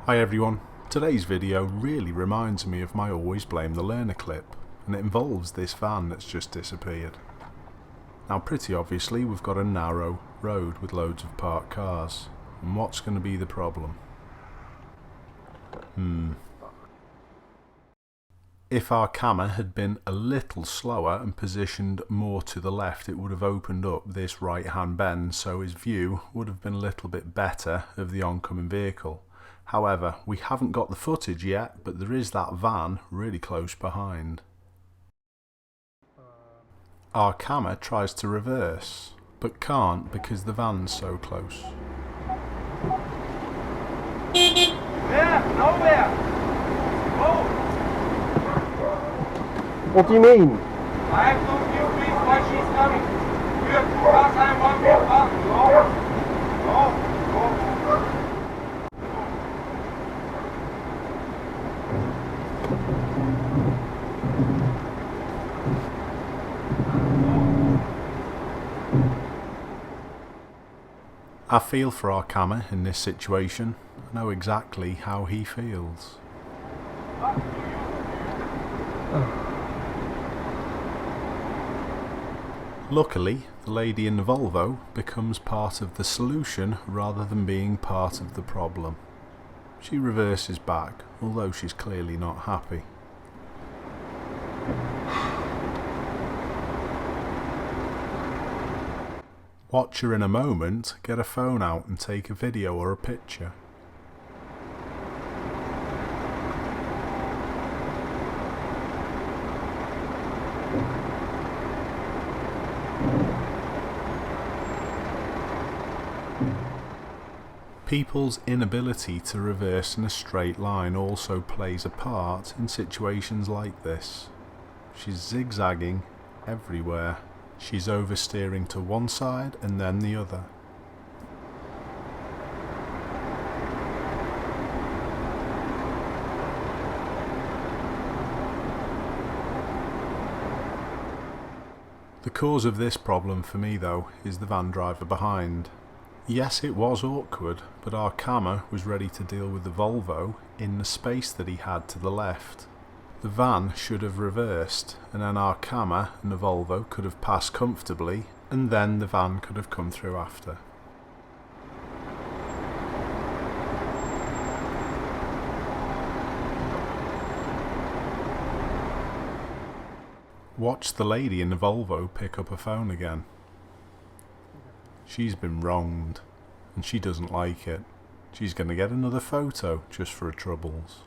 Hi everyone, today's video really reminds me of my Always Blame the Learner clip, and it involves this van that's just disappeared. Now pretty obviously we've got a narrow road with loads of parked cars, and what's going to be the problem? If our camera had been a little slower and positioned more to the left, it would have opened up this right hand bend, so his view would have been a little bit better of the oncoming vehicle. However, we haven't got the footage yet, but there is that van really close behind. Our camera tries to reverse, but can't because the van's so close. Yeah, nowhere. Oh. What do you mean? I have to give please why she's coming. You have to pass, I want to pass. No. I feel for our camera in this situation. I know exactly how he feels. Luckily, the lady in the Volvo becomes part of the solution rather than being part of the problem. She reverses back, although she's clearly not happy. Watch her in a moment get a phone out and take a video or a picture. People's inability to reverse in a straight line also plays a part in situations like this. She's zigzagging everywhere. She's oversteering to one side and then the other. The cause of this problem for me though is the van driver behind. Yes, it was awkward, but our camera was ready to deal with the Volvo in the space that he had to the left. The van should have reversed, and then our camera and the Volvo could have passed comfortably, and then the van could have come through after. Watch the lady in the Volvo pick up her phone again. She's been wronged, and she doesn't like it. She's going to get another photo just for her troubles.